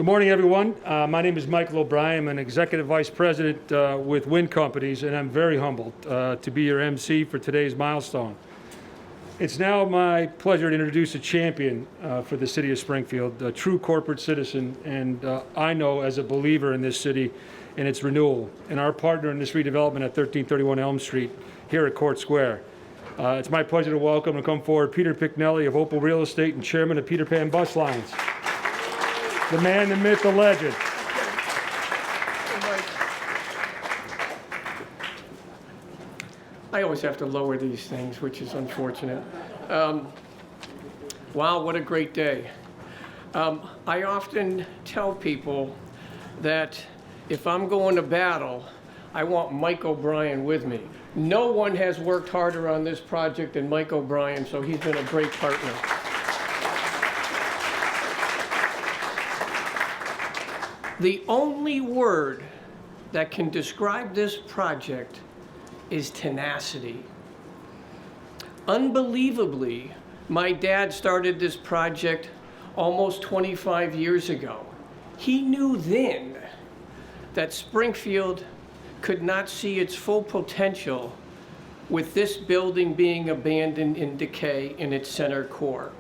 Good morning, everyone. My name is Michael O'Brien. I'm an Executive Vice President with Wind Companies, and I'm very humbled to be your MC for today's milestone. It's now my pleasure to introduce a champion for the City of Springfield, a true corporate citizen, and I know as a believer in this city and its renewal, and our partner in this redevelopment at 1331 Elm Street here at Court Square. It's my pleasure to welcome and come forward Peter Picknelli of Opal Real Estate and Chairman of Peter Pan Bus Lines. The man, the myth, the legend. I always have to lower these things, which is unfortunate. Wow, what a great day. I often tell people that if I'm going to battle, I want Mike O'Brien with me. No one has worked harder on this project than Mike O'Brien, so he's been a great partner. The only word that can describe this project is tenacity. Unbelievably, my dad started this project almost 25 years ago. He knew then that Springfield could not see its full potential with this building being abandoned in decay in its center core.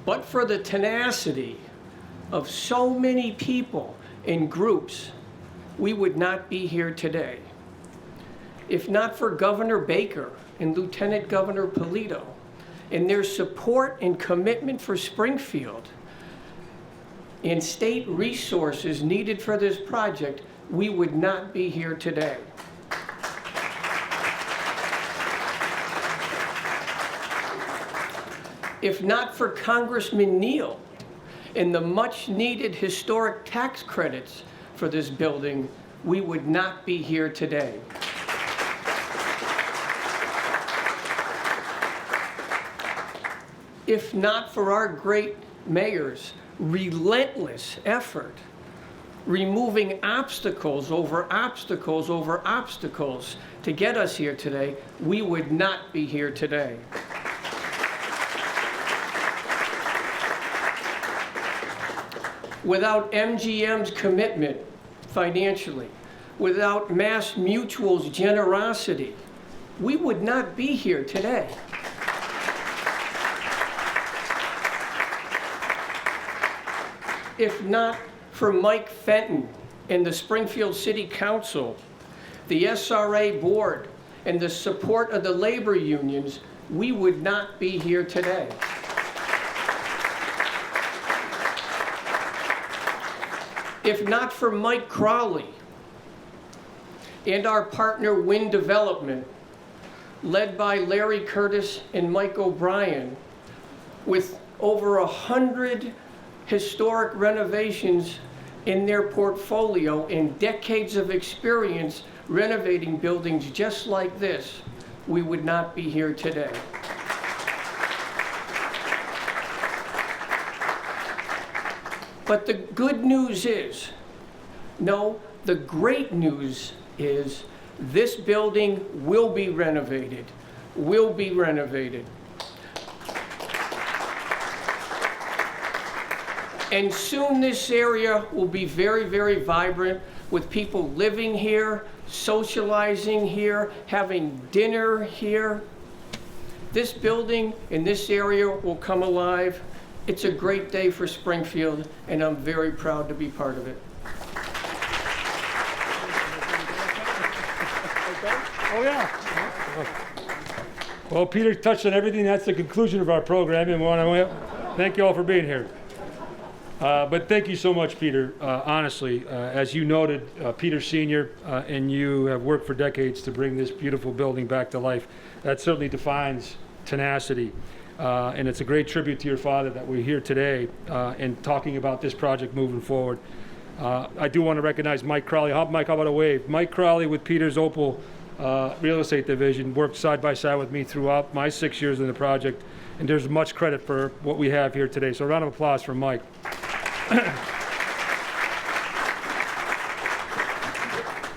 But for the tenacity of so many people and groups, we would not be here today. If not for Governor Baker and Lieutenant Governor Polito and their support and commitment for Springfield and state resources needed for this project, we would not be here today. If not for Congressman Neal and the much needed historic tax credits for this building, we would not be here today. If not for our great mayor's relentless effort, removing obstacles over obstacles over obstacles to get us here today, we would not be here today. Without MGM's commitment financially, without Massmutual's generosity, we would not be here today. If not for Mike Fenton and the Springfield City Council, the SRA board, and the support of the labor unions, we would not be here today. If not for Mike Crowley and our partner Wind Development, led by Larry Curtis and Mike O'Brien, with over 100 historic renovations in their portfolio and decades of experience renovating buildings just like this, we would not be here today. But the good news is, no, the great news is this building will be renovated, will be renovated. And soon this area will be very, very vibrant with people living here, socializing here, having dinner here. This building in this area will come alive. It's a great day for Springfield, and I'm very proud to be part of it. Oh, yeah. Well, Peter touched on everything. That's the conclusion of our program, and we want to thank you all for being here. But thank you so much, Peter. Honestly, as you noted, Peter Sr. And you have worked for decades to bring this beautiful building back to life. That certainly defines tenacity. And it's a great tribute to your father that we're here today and talking about this project moving forward. I do want to recognize Mike Crowley. Mike, how about a wave? Mike Crowley with Peter's Opal Real Estate Division worked side by side with me throughout my 6 years in the project, and there's much credit for what we have here today. So a round of applause for Mike.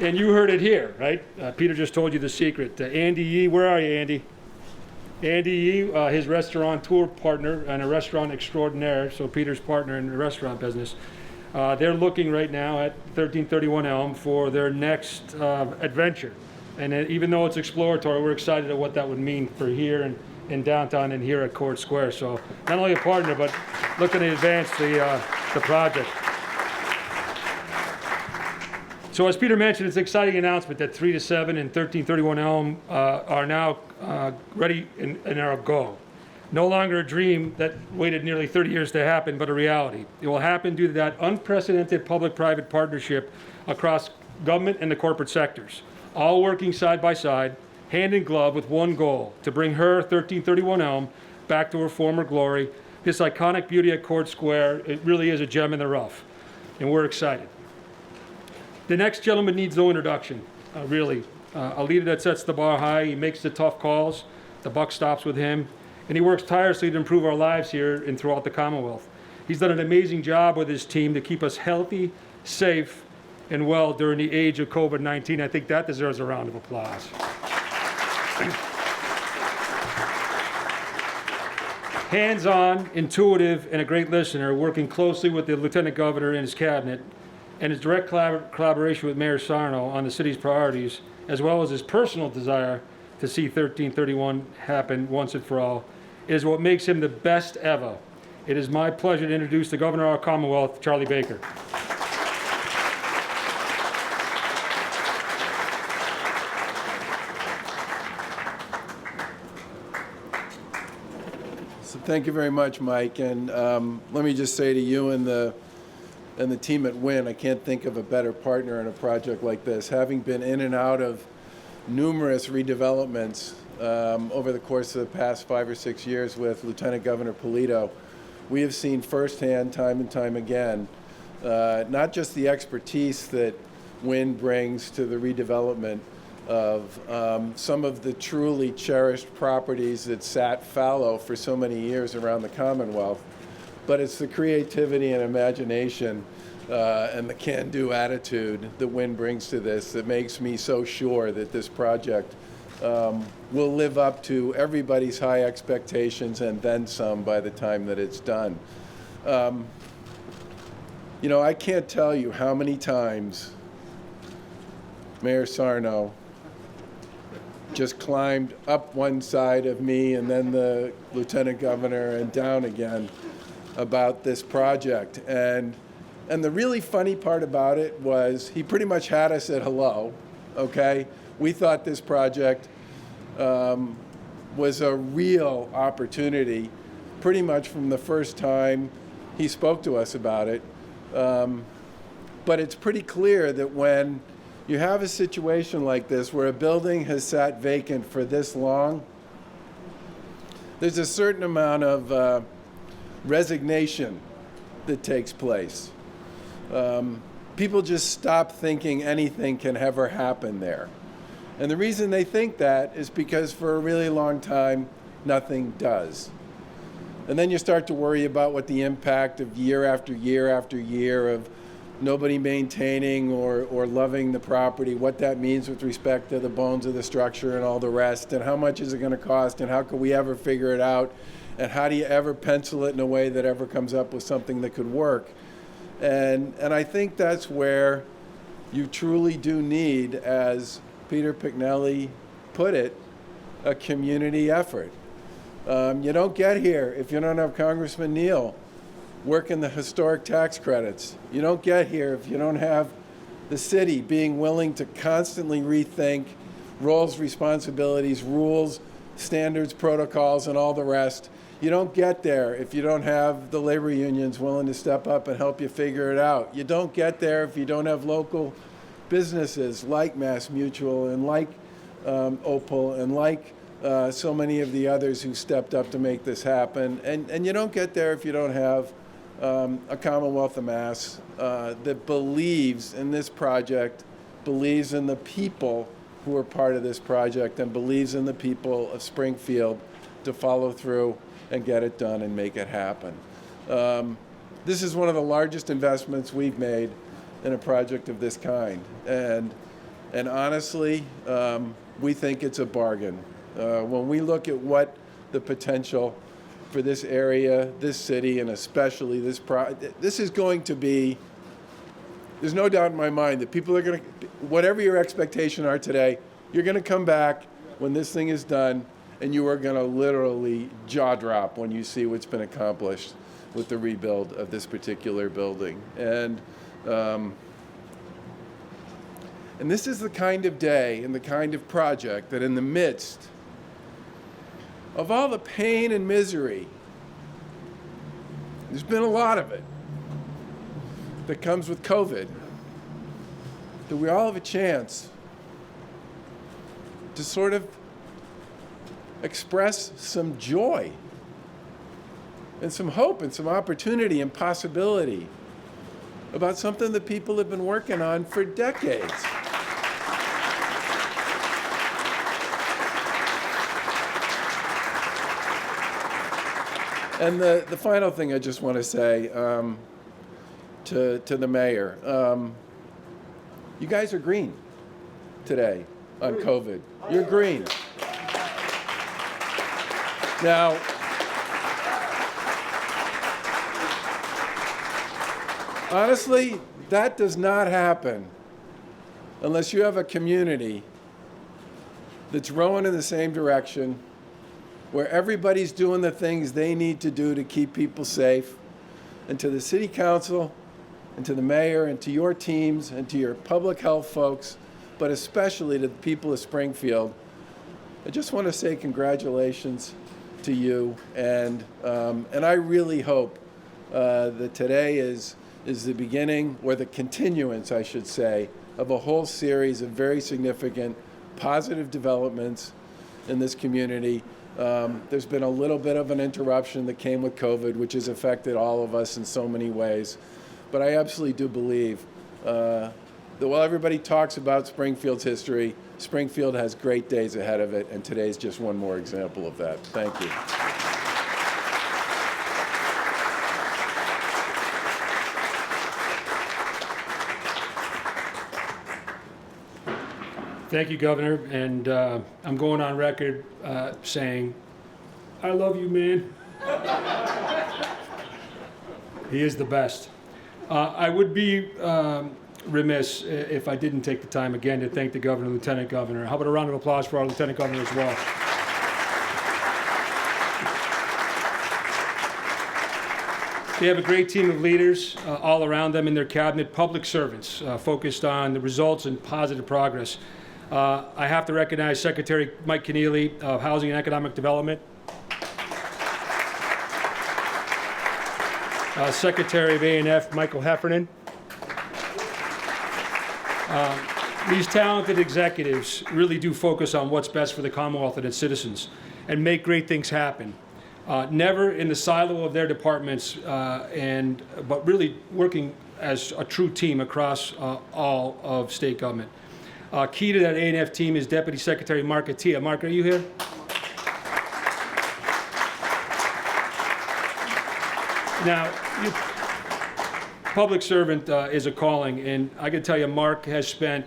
And you heard it here, right? Peter just told you the secret. Andy Yee, where are you, Andy? Andy Yee, his restaurateur partner and a restaurant extraordinaire, so Peter's partner in the restaurant business. They're looking right now at 1331 Elm for their next adventure. And even though it's exploratory, we're excited at what that would mean for here and in downtown and here at Court Square. So not only a partner, but looking to advance the project. So as Peter mentioned, it's an exciting announcement that 3 to 7 and 1331 Elm are now ready and are a go. No longer a dream that waited nearly 30 years to happen, but a reality. It will happen due to that unprecedented public-private partnership across government and the corporate sectors, all working side by side, hand in glove with one goal, to bring her 1331 Elm back to her former glory. This iconic beauty at Court Square, it really is a gem in the rough, and we're excited. The next gentleman needs no introduction, really. A leader that sets the bar high, he makes the tough calls, the buck stops with him, and he works tirelessly to improve our lives here and throughout the Commonwealth. He's done an amazing job with his team to keep us healthy, safe, and well during the age of COVID-19. I think that deserves a round of applause. Hands-on, intuitive, and a great listener, working closely with the Lieutenant Governor and his cabinet, and his direct collaboration with Mayor Sarno on the city's priorities, as well as his personal desire to see 1331 happen once and for all, is what makes him the best ever. It is my pleasure to introduce the Governor of our Commonwealth, Charlie Baker. So thank you very much, Mike. And let me just say to you and the team at Wynn, I can't think of a better partner in a project like this. Having been in and out of numerous redevelopments over the course of the past 5 or 6 years with Lieutenant Governor Polito, we have seen firsthand, time and time again, not just the expertise that Wynn brings to the redevelopment of some of the truly cherished properties that sat fallow for so many years around the Commonwealth, but it's the creativity and imagination and the can-do attitude that Wynn brings to this that makes me so sure that this project will live up to everybody's high expectations and then some by the time that it's done. You know, I can't tell you how many times Mayor Sarno just climbed up one side of me and then the Lieutenant Governor and down again about this project. And the really funny part about it was he pretty much had us at hello, okay? We thought this project was a real opportunity pretty much from the first time he spoke to us about it. But it's pretty clear that when you have a situation like this where a building has sat vacant for this long, there's a certain amount of resignation that takes place. People just stop thinking anything can ever happen there. And the reason they think that is because for a really long time, nothing does. And then you start to worry about what the impact of year after year after year of nobody maintaining or loving the property, what that means with respect to the bones of the structure and all the rest, and how much is it going to cost, and how can we ever figure it out, and how do you ever pencil it in a way that ever comes up with something that could work. And I think that's where you truly do need, as Peter Pignelli put it, a community effort. You don't get here if you don't have Congressman Neal working the historic tax credits. You don't get here if you don't have the city being willing to constantly rethink roles, responsibilities, rules, standards, protocols, and all the rest. You don't get there if you don't have the labor unions willing to step up and help you figure it out. You don't get there if you don't have local businesses like Massmutual and like Opal and like so many of the others who stepped up to make this happen. And you don't get there if you don't have a Commonwealth of Mass that believes in this project, believes in the people who are part of this project, and believes in the people of Springfield to follow through and get it done and make it happen. This is one of the largest investments we've made in a project of this kind. And honestly, we think it's a bargain. When we look at what the potential for this area, this city, and especially this is going to be, there's no doubt in my mind that people are going to, whatever your expectations are today, you're going to come back when this thing is done, and you are going to literally jaw drop when you see what's been accomplished with the rebuild of this particular building. And this is the kind of day and the kind of project that in the midst of all the pain and misery, there's been a lot of it that comes with COVID, that we all have a chance to sort of express some joy and some hope and some opportunity and possibility about something that people have been working on for decades. And the final thing I just want to say to the mayor, you guys are green today on COVID. You're green. Now, honestly, that does not happen unless you have a community that's rowing in the same direction, where everybody's doing the things they need to do to keep people safe. And to the city council, and to the mayor, and to your teams, and to your public health folks, but especially to the people of Springfield, I just want to say congratulations to you. And I really hope that today is the beginning, or the continuance, I should say, of a whole series of very significant positive developments in this community. There's been a little bit of an interruption that came with COVID, which has affected all of us in so many ways. But I absolutely do believe that while everybody talks about Springfield's history, Springfield has great days ahead of it, and today's just one more example of that. Thank you. Thank you, Governor, and I'm going on record saying, I love you, man. He is the best. I would be remiss if I didn't take the time again to thank the Governor and Lieutenant Governor. How about a round of applause for our Lieutenant Governor as well? They have a great team of leaders all around them in their cabinet, public servants focused on the results and positive progress. I have to recognize Secretary Mike Keneally of Housing and Economic Development, Secretary of A&F Michael Heffernan. These talented executives really do focus on what's best for the Commonwealth and its citizens and make great things happen. Never in the silo of their departments, but really working as a true team across all of state government. Key to that A&F team is Deputy Secretary Mark Attia. Mark, are you here? Now, public servant is a calling, and I can tell you Mark has spent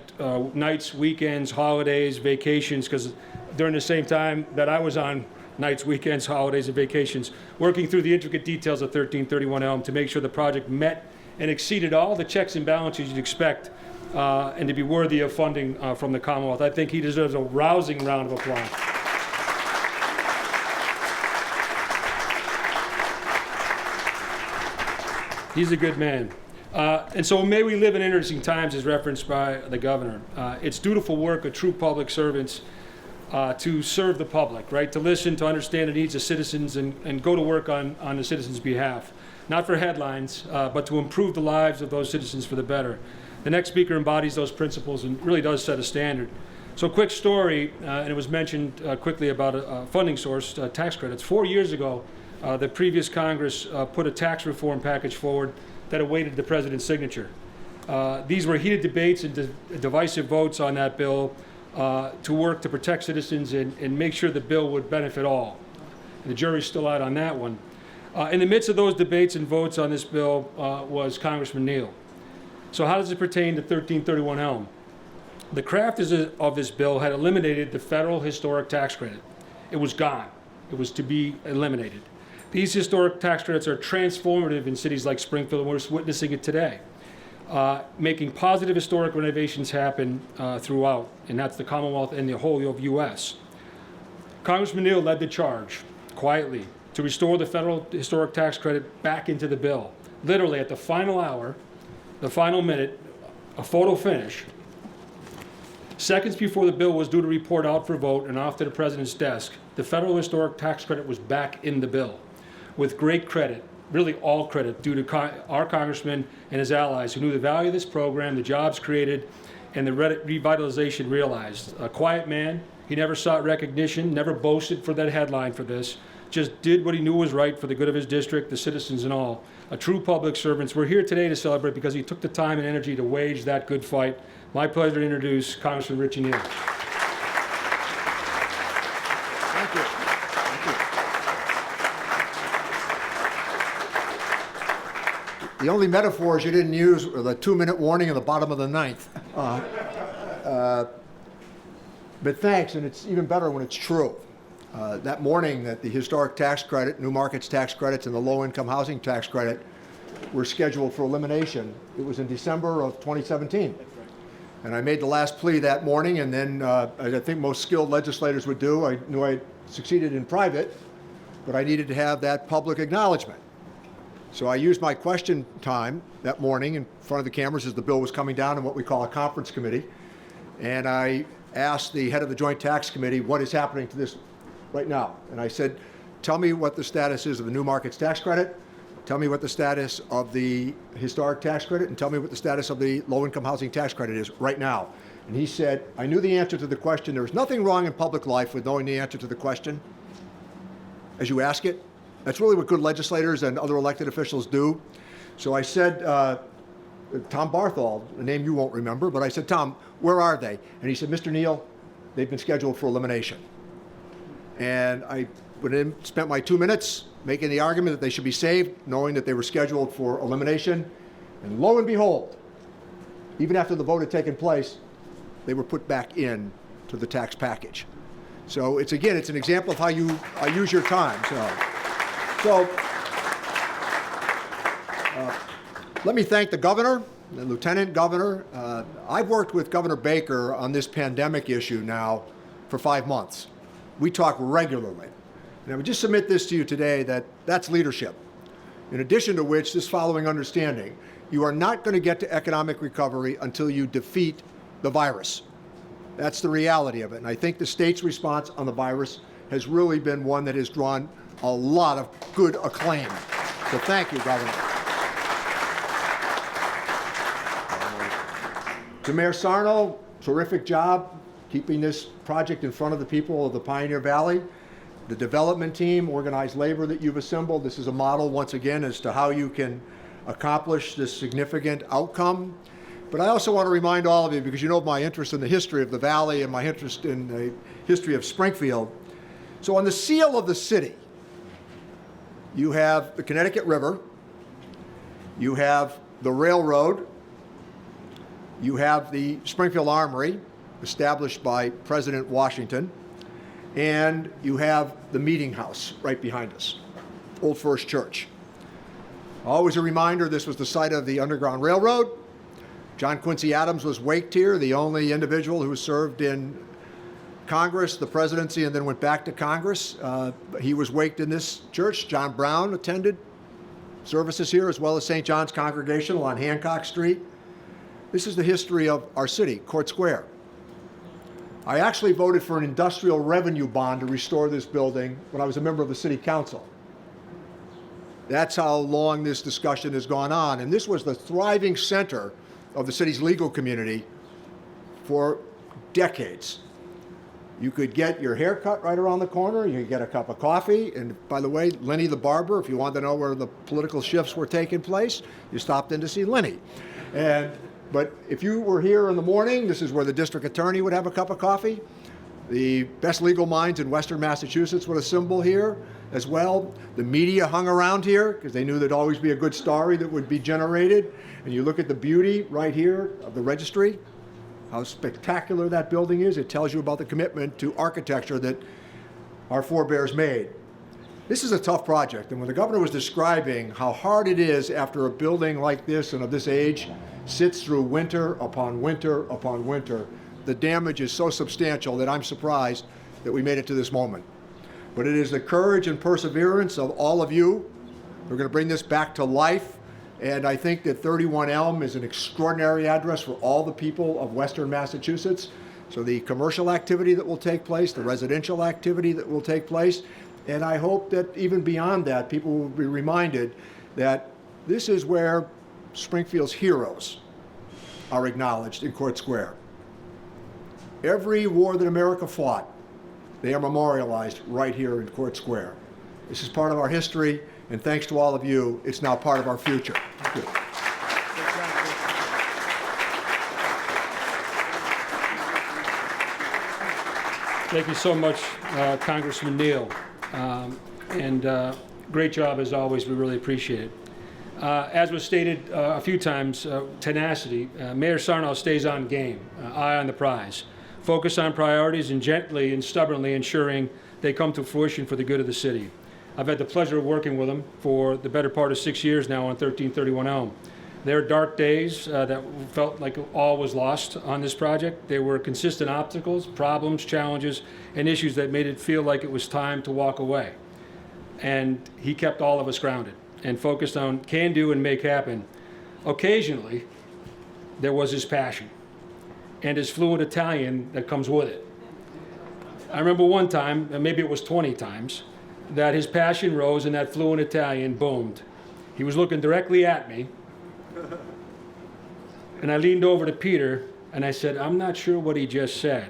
nights, weekends, holidays, vacations, because during the same time that I was on nights, weekends, holidays, and vacations, working through the intricate details of 1331 Elm to make sure the project met and exceeded all the checks and balances you'd expect, and to be worthy of funding from the Commonwealth. I think he deserves a rousing round of applause. He's a good man. And so may we live in interesting times, as referenced by the Governor. It's dutiful work of true public servants to serve the public, right? To listen, to understand the needs of citizens, and go to work on the citizens' behalf. Not for headlines, but to improve the lives of those citizens for the better. The next speaker embodies those principles and really does set a standard. So quick story, and it was mentioned quickly about a funding source, tax credits. 4 years ago, the previous Congress put a tax reform package forward that awaited the president's signature. These were heated debates and divisive votes on that bill to work to protect citizens and make sure the bill would benefit all. And the jury's still out on that one. In the midst of those debates and votes on this bill was Congressman Neal. So how does it pertain to 1331 Elm? The crafters of this bill had eliminated the federal historic tax credit. It was gone. It was to be eliminated. These historic tax credits are transformative in cities like Springfield, and we're witnessing it today, making positive historic renovations happen throughout, and that's the Commonwealth and the whole of U.S. Congressman Neal led the charge, quietly, to restore the federal historic tax credit back into the bill. Literally, at the final hour, the final minute, a photo finish, seconds before the bill was due to report out for vote and off to the president's desk, the federal historic tax credit was back in the bill with great credit, really all credit, due to our congressman and his allies who knew the value of this program, the jobs created, and the revitalization realized. A quiet man, he never sought recognition, never boasted for that headline for this, just did what he knew was right for the good of his district, the citizens and all. A true public servant. We're here today to celebrate because he took the time and energy to wage that good fight. My pleasure to introduce Congressman Richie Neal. Thank you. The only metaphors you didn't use were the 2-minute warning at the bottom of the ninth. But thanks, and it's even better when it's true. That morning that the historic tax credit, New Markets tax credits, and the low-income housing tax credit were scheduled for elimination, it was in December of 2017. And I made the last plea that morning, and then, as I think most skilled legislators would do, I knew I succeeded in private, but I needed to have that public acknowledgement. So I used my question time that morning in front of the cameras as the bill was coming down in what we call a conference committee, and I asked the head of the Joint Tax Committee, what is happening to this right now? And I said, tell me what the status is of the New Markets tax credit, tell me what the status of the historic tax credit, and tell me what the status of the low-income housing tax credit is right now. And he said, I knew the answer to the question. There was nothing wrong in public life with knowing the answer to the question as you ask it. That's really what good legislators and other elected officials do. So I said, Tom Barthol, a name you won't remember, but I said, Tom, where are they? And he said, Mr. Neal, they've been scheduled for elimination. And I went in, spent my 2 minutes making the argument that they should be saved, knowing that they were scheduled for elimination. And lo and behold, even after the vote had taken place, they were put back in to the tax package. So it's an example of how you use your time. So let me thank the governor, the lieutenant governor. I've worked with Governor Baker on this pandemic issue now for 5 months. We talk regularly. And I would just submit this to you today that that's leadership. In addition to which, this following understanding, you are not going to get to economic recovery until you defeat the virus. That's the reality of it. And I think the state's response on the virus has really been one that has drawn a lot of good acclaim. So thank you, Governor. To Mayor Sarno, terrific job keeping this project in front of the people of the Pioneer Valley. The development team, organized labor that you've assembled, this is a model once again as to how you can accomplish this significant outcome. But I also want to remind all of you, because you know my interest in the history of the Valley and my interest in the history of Springfield. So on the seal of the city, you have the Connecticut River, you have the railroad, you have the Springfield Armory, established by President Washington, and you have the Meeting House right behind us, Old First Church. Always a reminder, this was the site of the Underground Railroad. John Quincy Adams was waked here, the only individual who served in Congress, the presidency, and then went back to Congress. He was waked in this church. John Brown attended services here, as well as St. John's Congregational on Hancock Street. This is the history of our city, Court Square. I actually voted for an industrial revenue bond to restore this building when I was a member of the city council. That's how long this discussion has gone on. And this was the thriving center of the city's legal community for decades. You could get your hair cut right around the corner. You could get a cup of coffee. And by the way, Lenny the barber, if you wanted to know where the political shifts were taking place, you stopped in to see Lenny. But if you were here in the morning, this is where the district attorney would have a cup of coffee. The best legal minds in Western Massachusetts would assemble here as well. The media hung around here because they knew there'd always be a good story that would be generated. And you look at the beauty right here of the registry, how spectacular that building is. It tells you about the commitment to architecture that our forebears made. This is a tough project, and when the governor was describing how hard it is after a building like this and of this age sits through winter upon winter upon winter, the damage is so substantial that I'm surprised that we made it to this moment. But it is the courage and perseverance of all of you who are going to bring this back to life, and I think that 31 Elm is an extraordinary address for all the people of Western Massachusetts. So the commercial activity that will take place, the residential activity that will take place, and I hope that even beyond that, people will be reminded that this is where Springfield's heroes are acknowledged in Court Square. Every war that America fought, they are memorialized right here in Court Square. This is part of our history, and thanks to all of you, it's now part of our future. Thank you. Thank you so much, Congressman Neal. Great job as always. We really appreciate it. As was stated a few times, tenacity. Mayor Sarnoff stays on game, eye on the prize. Focus on priorities and gently and stubbornly ensuring they come to fruition for the good of the city. I've had the pleasure of working with them for the better part of 6 years now on 1331 Elm. There are dark days that felt like all was lost on this project. There were consistent obstacles, problems, challenges, and issues that made it feel like it was time to walk away. And he kept all of us grounded and focused on can do and make happen. Occasionally, there was his passion and his fluent Italian that comes with it. I remember one time, and maybe it was 20 times, that his passion rose and that fluent Italian boomed. He was looking directly at me, and I leaned over to Peter and I said, I'm not sure what he just said,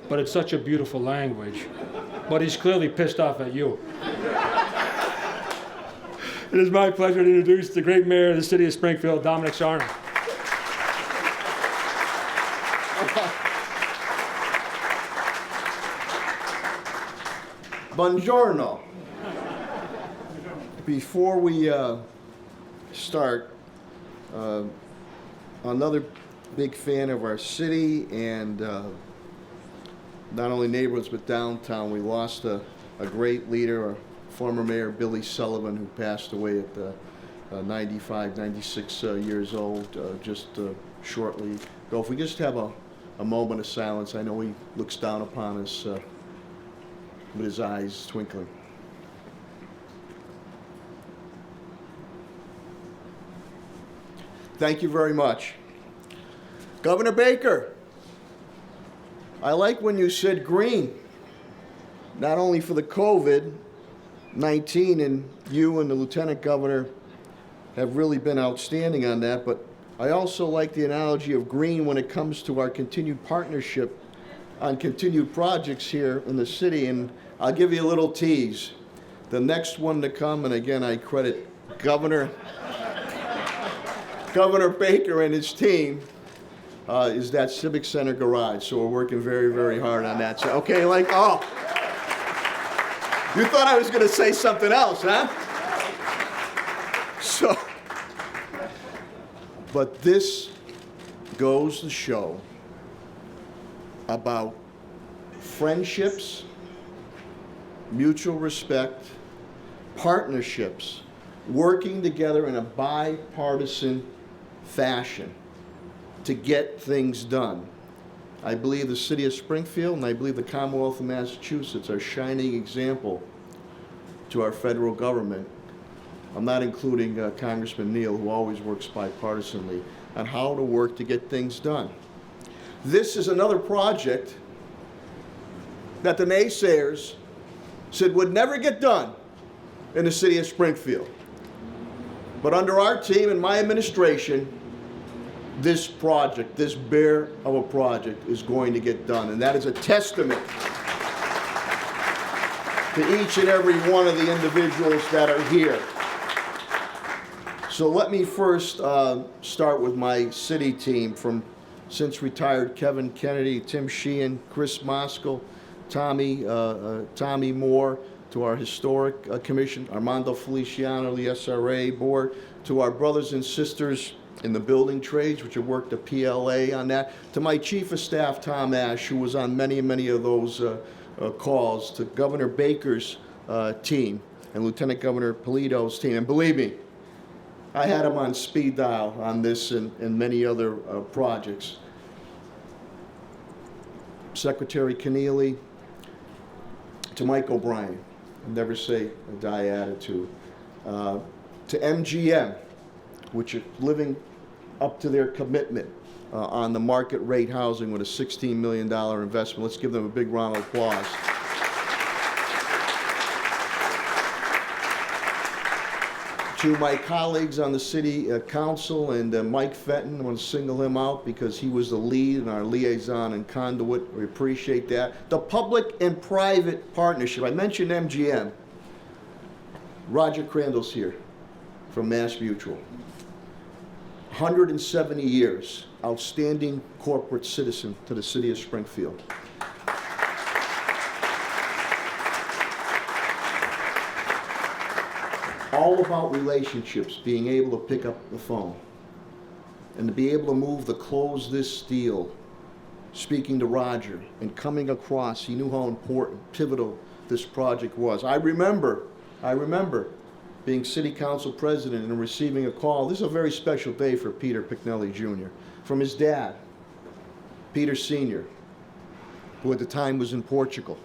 but it's such a beautiful language. But he's clearly pissed off at you. It is my pleasure to introduce the great mayor of the city of Springfield, Dominic Sarnoff. Buongiorno. Before we start, another big fan of our city and not only neighborhoods but downtown. We lost a great leader, our former mayor Billy Sullivan, who passed away at 95, 96 years old just shortly ago. If we just have a moment of silence, I know he looks down upon us with his eyes twinkling. Thank you very much. Governor Baker, I like when you said green, not only for the COVID-19, and you and the Lieutenant Governor have really been outstanding on that, but I also like the analogy of green when it comes to our continued partnership on continued projects here in the city. And I'll give you a little tease. The next one to come, and again I credit Governor Baker and his team, is that Civic Center garage. So we're working very, very hard on that. So, okay, like, oh, you thought I was going to say something else, huh? So, but this goes to show about friendships, mutual respect, partnerships, working together in a bipartisan fashion to get things done. I believe the city of Springfield and I believe the Commonwealth of Massachusetts are a shining example to our federal government. I'm not including Congressman Neal, who always works bipartisanly, on how to work to get things done. This is another project that the naysayers said would never get done in the city of Springfield. But under our team and my administration, this project, this bear of a project, is going to get done. And that is a testament to each and every one of the individuals that are here. So let me first start with my city team, from since retired Kevin Kennedy, Tim Sheehan, Chris Moskal, Tommy Moore, to our Historic Commission, Armando Feliciano, the SRA Board, to our brothers and sisters in the building trades, which have worked the PLA on that, to my Chief of Staff, Tom Ash, who was on many, many of those calls, to Governor Baker's team, and Lieutenant Governor Polito's team. And believe me, I had him on speed dial on this and many other projects. Secretary Keneally, to Mike O'Brien, never say a die attitude, to MGM, which are living up to their commitment on the market rate housing with a $16 million investment. Let's give them a big round of applause. To my colleagues on the city council and Mike Fenton, I want to single him out because he was the lead and our liaison and conduit. We appreciate that. The public and private partnership. I mentioned MGM. Roger Crandall's here from Massmutual. 170 years, outstanding corporate citizen to the city of Springfield. All about relationships, being able to pick up the phone and to be able to move the close this deal, speaking to Roger and coming across. He knew how important, pivotal this project was. I remember being city council president and receiving a call. This is a very special day for Peter Picknelly Jr. from his dad, Peter Sr., who at the time was in Portugal,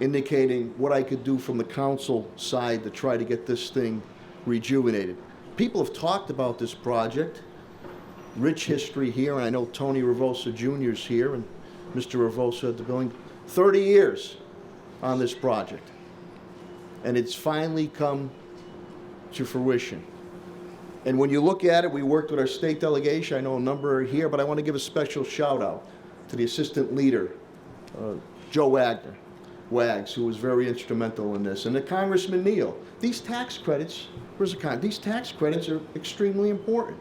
indicating what I could do from the council side to try to get this thing rejuvenated. People have talked about this project, rich history here, and I know Tony Ravosa Jr. is here, and Mr. Ravosa at the building. 30 years on this project, and it's finally come to fruition. And when you look at it, we worked with our state delegation. I know a number are here, but I want to give a special shout out to the assistant leader, Joe Wags, who was very instrumental in this, and to Congressman Neal. These tax credits, these tax credits are extremely important.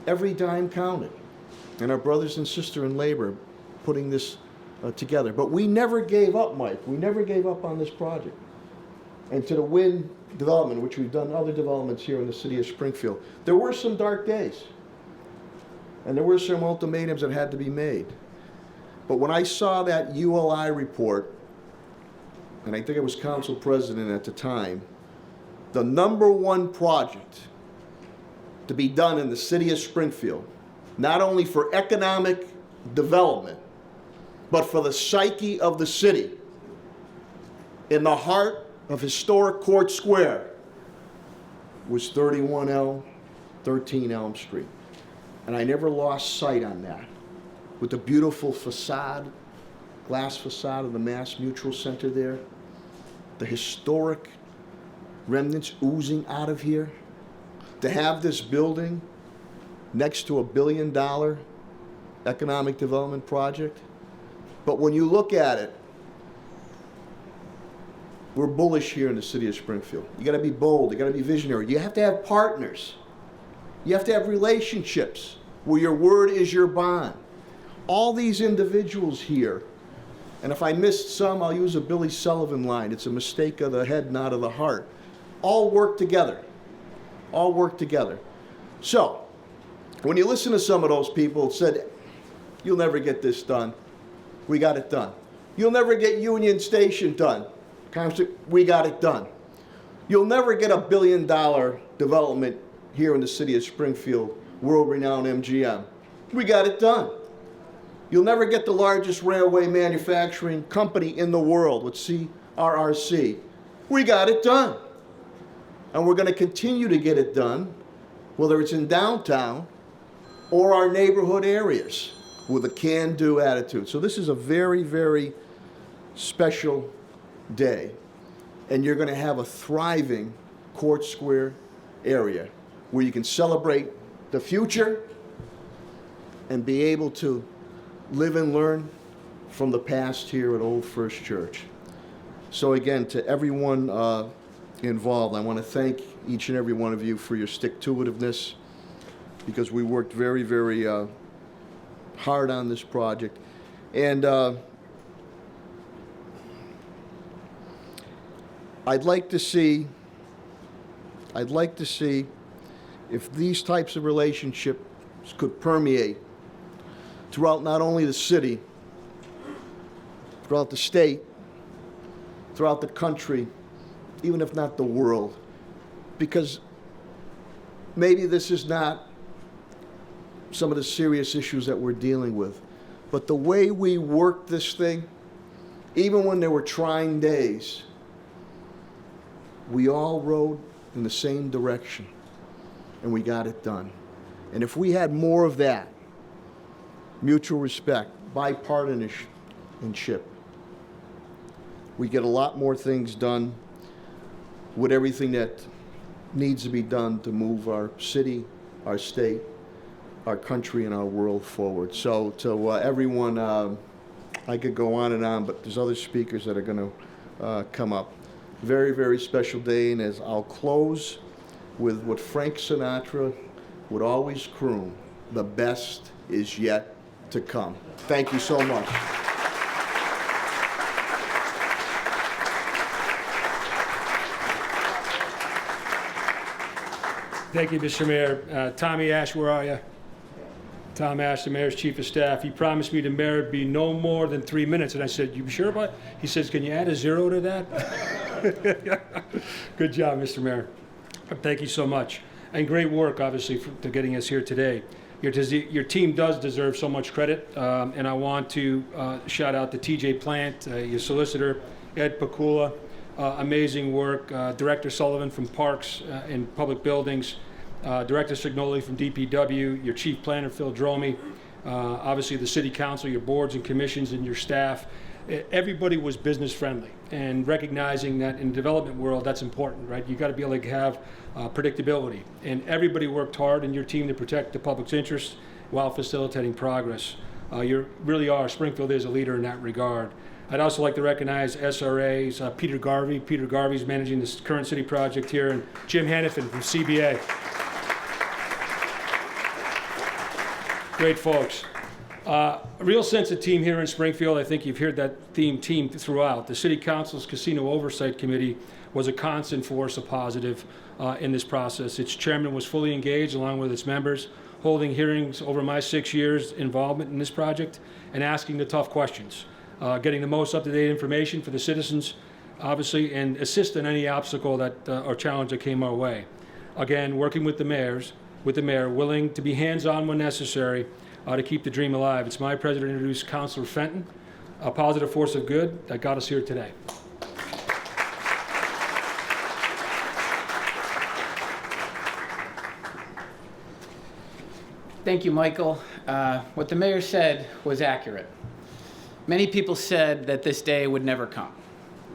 Every dime counted. And our brothers and sisters in labor putting this together. But we never gave up, Mike. We never gave up on this project. And to the Wynn development, which we've done other developments here in the city of Springfield, there were some dark days. And there were some ultimatums that had to be made. But when I saw that ULI report, and I think I was council president at the time, the #1 project to be done in the city of Springfield, not only for economic development, but for the psyche of the city, in the heart of historic Court Square, was 31 13 Elm Street. And I never lost sight on that, with the beautiful facade, glass facade of the Massmutual Center there, the historic remnants oozing out of here, to have this building next to $1 billion economic development project. But when you look at it, we're bullish here in the city of Springfield. You gotta be bold, you gotta be visionary. You have to have partners. You have to have relationships where your word is your bond. All these individuals here, and if I missed some, I'll use a Billy Sullivan line. It's a mistake of the head, not of the heart. All work together. All work together. So, when you listen to some of those people said, you'll never get this done. We got it done. You'll never get Union Station done. We got it done. You'll never get $1 billion development here in the city of Springfield, world-renowned MGM. We got it done. You'll never get the largest railway manufacturing company in the world with CRRC. We got it done. And we're going to continue to get it done, whether it's in downtown or our neighborhood areas, with a can-do attitude. So this is a very, very special day. And you're going to have a thriving Court Square area where you can celebrate the future and be able to live and learn from the past here at Old First Church. So again, to everyone involved, I want to thank each and every one of you for your stick-to-itiveness, because we worked very, very hard on this project. And I'd like to see if these types of relationships could permeate throughout not only the city, throughout the state, throughout the country, even if not the world, because maybe this is not some of the serious issues that we're dealing with, but the way we worked this thing, even when there were trying days, we all rowed in the same direction, and we got it done. And if we had more of that, mutual respect, bipartisanship, we get a lot more things done with everything that needs to be done to move our city, our state, our country, and our world forward. So to everyone, I could go on, but there's other speakers that are going to come up. Very, very special day, and as I'll close with what Frank Sinatra would always croon, the best is yet to come. Thank you so much. Thank you, Mr. Mayor. Tommy Ash, where are you? Tom Ash, the mayor's chief of staff. He promised me the mayor would be no more than 3 minutes, and I said, "You sure about it?" He says, "Can you add a 0 to that?" Good job, Mr. Mayor. Thank you so much. And great work, obviously, to getting us here today. Your team does deserve so much credit, and I want to shout out to TJ Plant, your solicitor, Ed Pakula, amazing work, Director Sullivan from Parks and Public Buildings, Director Signoli from DPW, your chief planner, Phil Dromey, obviously the city council, your boards and commissions, and your staff. Everybody was business friendly, and recognizing that in the development world, that's important, right? You got to be able to have predictability, and everybody worked hard in your team to protect the public's interest while facilitating progress. You really are, Springfield is a leader in that regard. I'd also like to recognize SRA's Peter Garvey. Peter Garvey's managing this current city project here, and Jim Hannafin from CBA. Great folks. A real sense of team here in Springfield. I think you've heard that team throughout. The City Council's Casino Oversight Committee was a constant force of positive in this process. Its chairman was fully engaged along with its members, holding hearings over my 6 years involvement in this project and asking the tough questions, getting the most up-to-date information for the citizens, obviously, and assist in any obstacle that or challenge that came our way. Again, working with the mayor, willing to be hands-on when necessary to keep the dream alive. It's my pleasure to introduce Councilor Fenton, a positive force of good that got us here today. Thank you, Michael. What the mayor said was accurate. Many people said that this day would never come,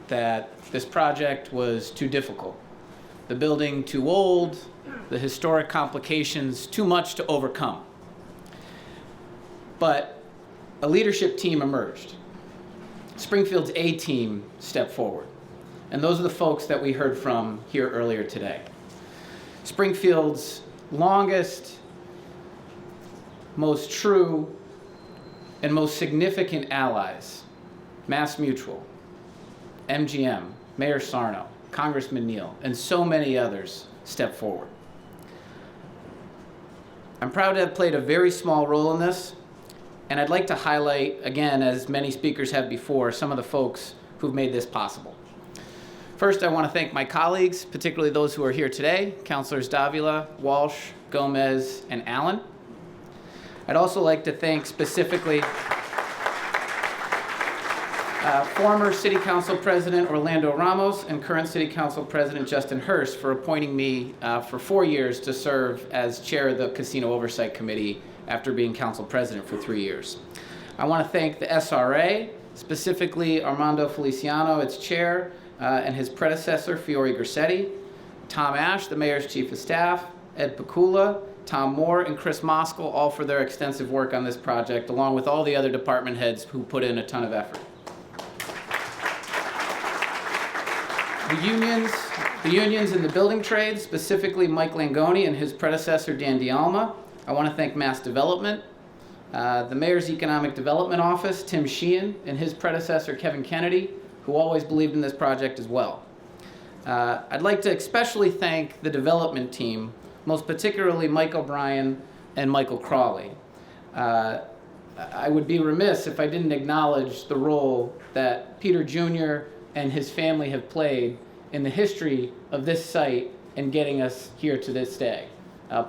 that this project was too difficult, the building too old, the historic complications too much to overcome. But a leadership team emerged. Springfield's A team stepped forward. And those are the folks that we heard from here earlier today. Springfield's longest, most true, and most significant allies, Massmutual, MGM, Mayor Sarno, Congressman Neal, and so many others stepped forward. I'm proud to have played a very small role in this, and I'd like to highlight, again, as many speakers have before, some of the folks who've made this possible. First, I want to thank my colleagues, particularly those who are here today, Councilors Davila, Walsh, Gomez, and Allen. I'd also like to thank specifically former City Council President Orlando Ramos and current City Council President Justin Hurst for appointing me for 4 years to serve as chair of the Casino Oversight Committee after being council president for 3 years. I want to thank the SRA, specifically Armando Feliciano, its chair, and his predecessor, Fiore Grissetti, Tom Ash, the mayor's chief of staff, Ed Pakula, Tom Moore, and Chris Moskal, all for their extensive work on this project, along with all the other department heads who put in a ton of effort. The unions in the building trades, specifically Mike Langoni and his predecessor, Dan Dialma. I want to thank Mass Development, the Mayor's Economic Development Office, Tim Sheehan, and his predecessor, Kevin Kennedy, who always believed in this project as well. I'd like to especially thank the development team, most particularly Mike O'Brien and Michael Crawley. I would be remiss if I didn't acknowledge the role that Peter Jr. and his family have played in the history of this site and getting us here to this day.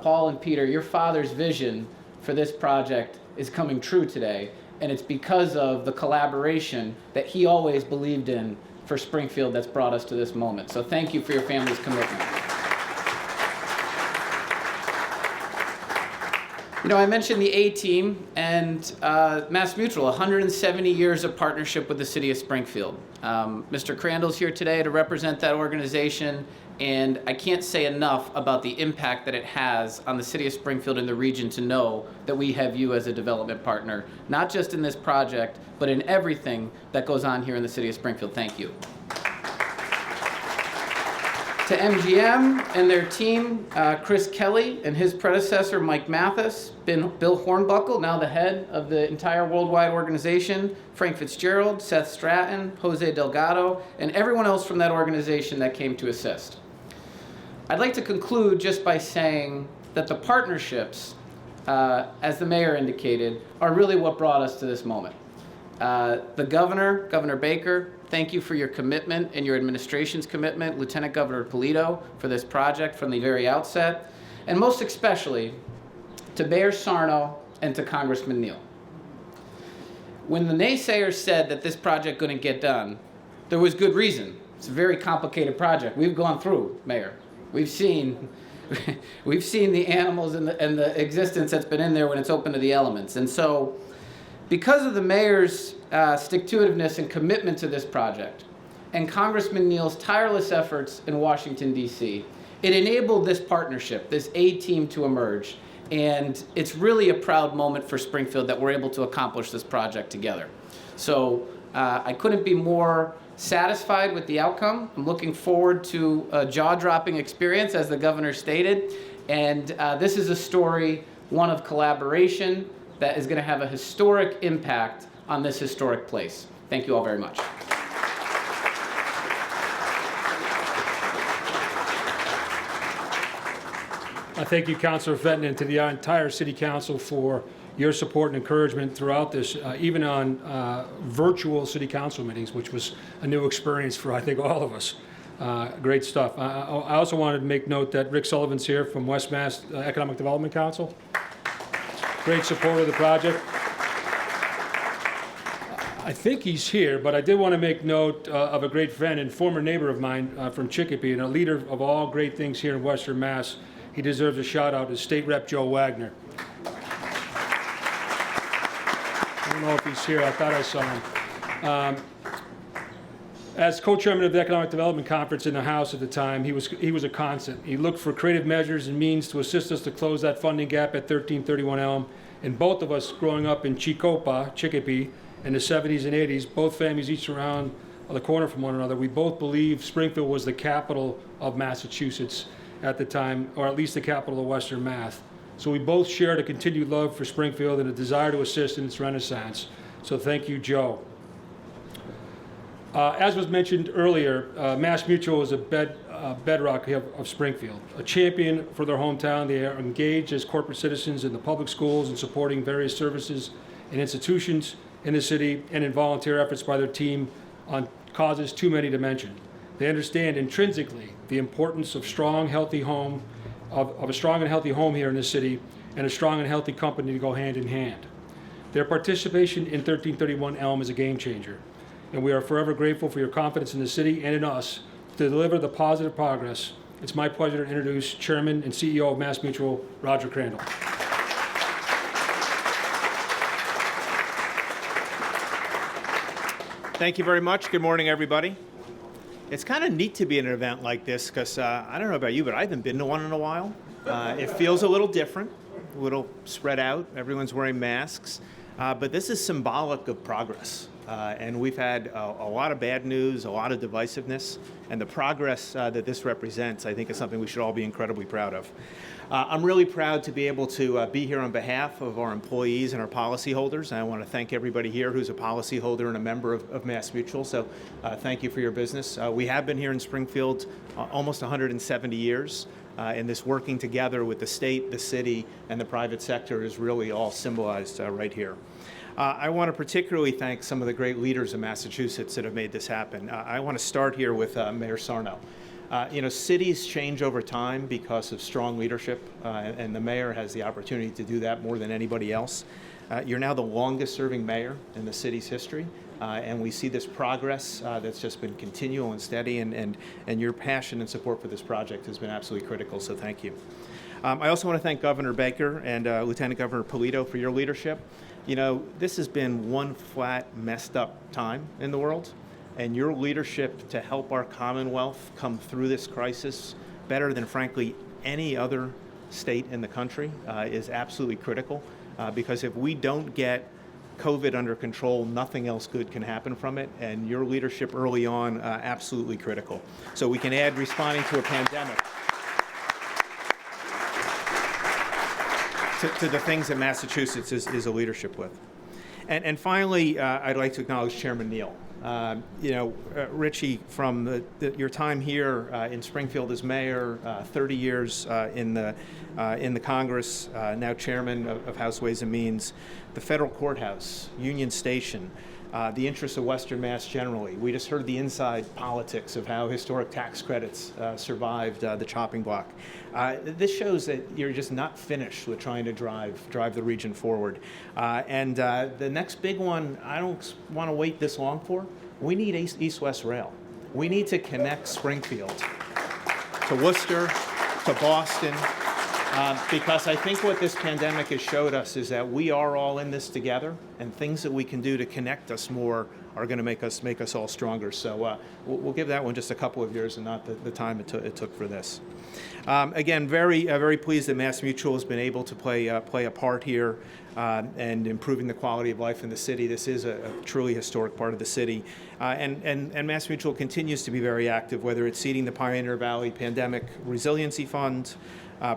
Paul and Peter, your father's vision for this project is coming true today, and it's because of the collaboration that he always believed in for Springfield that's brought us to this moment. So thank you for your family's commitment. You know, I mentioned the A-Team and Massmutual, 170 years of partnership with the city of Springfield. Mr. Crandall's here today to represent that organization, and I can't say enough about the impact that it has on the city of Springfield and the region to know that we have you as a development partner, not just in this project, but in everything that goes on here in the city of Springfield. Thank you. To MGM and their team, Chris Kelly and his predecessor, Mike Mathis, Bill Hornbuckle, now the head of the entire worldwide organization, Frank Fitzgerald, Seth Stratton, Jose Delgado, and everyone else from that organization that came to assist. I'd like to conclude just by saying that the partnerships, as the mayor indicated, are really what brought us to this moment. The governor, Governor Baker, thank you for your commitment and your administration's commitment, Lieutenant Governor Polito, for this project from the very outset, and most especially to Mayor Sarno and to Congressman Neal. When the naysayers said that this project couldn't get done, there was good reason. It's a very complicated project. We've gone through, Mayor. We've seen the animals and the existence that's been in there when it's open to the elements. And so, because of the mayor's stick-to-itiveness and commitment to this project, and Congressman Neal's tireless efforts in Washington, D.C., it enabled this partnership, this A-Team, to emerge. And it's really a proud moment for Springfield that we're able to accomplish this project together. So I couldn't be more satisfied with the outcome. I'm looking forward to a jaw-dropping experience, as the governor stated. And this is a story, one of collaboration, that is going to have a historic impact on this historic place. Thank you all very much. Thank you, Councilor Fenton, and to the entire City Council for your support and encouragement throughout this, even on virtual City Council meetings, which was a new experience for, I think, all of us. Great stuff. I also wanted to make note that Rick Sullivan's here from West Mass Economic Development Council. Great support of the project. I think he's here, but I did want to make note of a great friend and former neighbor of mine from Chicopee, and a leader of all great things here in Western Mass. He deserves a shout out, is State Rep Joe Wagner. I don't know if he's here. I thought I saw him. As co-chairman of the Economic Development Conference in the House at the time, he was a constant. He looked for creative measures and means to assist us to close that funding gap at 1331 Elm. And both of us growing up in Chicopee, in the 70s and 80s, both families each around the corner from one another, we both believed Springfield was the capital of Massachusetts at the time, or at least the capital of Western Mass. So we both shared a continued love for Springfield and a desire to assist in its renaissance. So thank you, Joe. As was mentioned earlier, Massmutual is a bedrock of Springfield, a champion for their hometown. They are engaged as corporate citizens in the public schools and supporting various services and institutions in the city, and in volunteer efforts by their team on causes too many to mention. They understand intrinsically the importance of a strong and healthy home here in this city, and a strong and healthy company to go hand in hand. Their participation in 1331 Elm is a game changer, and we are forever grateful for your confidence in the city and in us to deliver the positive progress. It's my pleasure to introduce Chairman and CEO of Massmutual, Roger Crandall. Thank you very much. Good morning, everybody. It's kind of neat to be in an event like this because I don't know about you, but I haven't been to one in a while. It feels a little different, a little spread out. Everyone's wearing masks. But this is symbolic of progress. And we've had a lot of bad news, a lot of divisiveness, and the progress that this represents, I think, is something we should all be incredibly proud of. I'm really proud to be able to be here on behalf of our employees and our policyholders. And I want to thank everybody here who's a policyholder and a member of Massmutual. So thank you for your business. We have been here in Springfield almost 170 years. And this working together with the state, the city, and the private sector is really all symbolized right here. I want to particularly thank some of the great leaders in Massachusetts that have made this happen. I want to start here with Mayor Sarno. Cities change over time because of strong leadership, and the mayor has the opportunity to do that more than anybody else. You're now the longest serving mayor in the city's history, and we see this progress that's just been continual and steady, and your passion and support for this project has been absolutely critical, so thank you. I also want to thank Governor Baker and Lieutenant Governor Polito for your leadership. This has been one flat, messed up time in the world, and your leadership to help our Commonwealth come through this crisis better than, frankly, any other state in the country is absolutely critical, because if we don't get COVID under control, nothing else good can happen from it, and your leadership early on, absolutely critical. So we can add responding to a pandemic to the things that Massachusetts is a leadership with. And finally, I'd like to acknowledge Chairman Neal. Richie, from your time here in Springfield as mayor, 30 years in the Congress, now chairman of House Ways and Means, the federal courthouse, Union Station, the interests of Western Mass generally. We just heard the inside politics of how historic tax credits survived the chopping block. This shows that you're just not finished with trying to drive the region forward. And the next big one, I don't want to wait this long for. We need East-West Rail. We need to connect Springfield to Worcester, to Boston, because I think what this pandemic has showed us is that we are all in this together, and things that we can do to connect us more are going to make us all stronger. So we'll give that one just a couple of years and not the time it took for this. Again, very pleased that Massmutual has been able to play a part here and improving the quality of life in the city. This is a truly historic part of the city. And Massmutual continues to be very active, whether it's seeding the Pioneer Valley Pandemic Resiliency Fund,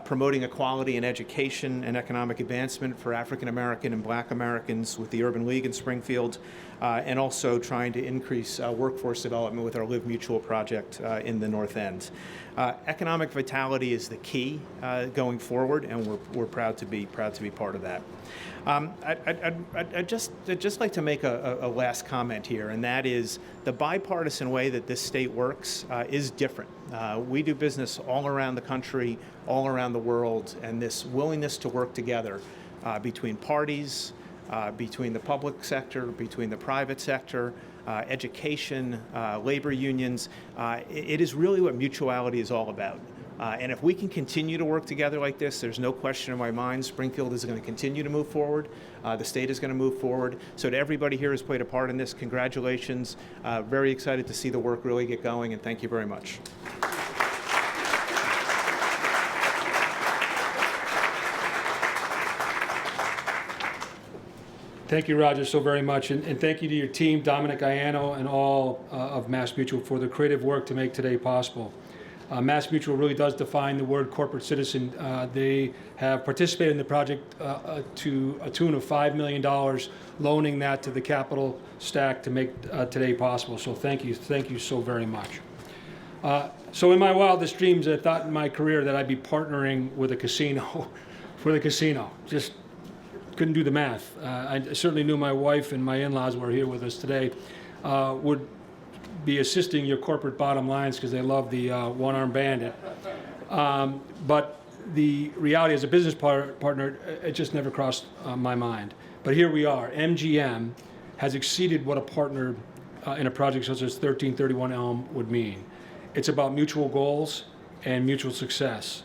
promoting equality in education and economic advancement for African American and Black Americans with the Urban League in Springfield, and also trying to increase workforce development with our Live Mutual project in the North End. Economic vitality is the key going forward, and we're proud to be part of that. I'd just like to make a last comment here, and that is the bipartisan way that this state works is different. We do business all around the country, all around the world, and this willingness to work together between parties, between the public sector, between the private sector, education, labor unions, it is really what mutuality is all about. And if we can continue to work together like this, there's no question in my mind Springfield is going to continue to move forward. The state is going to move forward. So to everybody here who's played a part in this, congratulations. Very excited to see the work really get going, and thank you very much. Thank you, Roger, so very much. And thank you to your team, Dominic Ianno, and all of Massmutual for the creative work to make today possible. Massmutual really does define the word corporate citizen. They have participated in the project to a tune of $5 million, loaning that to the capital stack to make today possible. So thank you so very much. So in my wildest dreams, I thought in my career that I'd be partnering with a casino for the casino. Just couldn't do the math. I certainly knew my wife and my in-laws were here with us today, would be assisting your corporate bottom lines because they love the one-armed bandit. But the reality as a business partner, it just never crossed my mind. But here we are. MGM has exceeded what a partner in a project such as 1331 Elm would mean. It's about mutual goals and mutual success.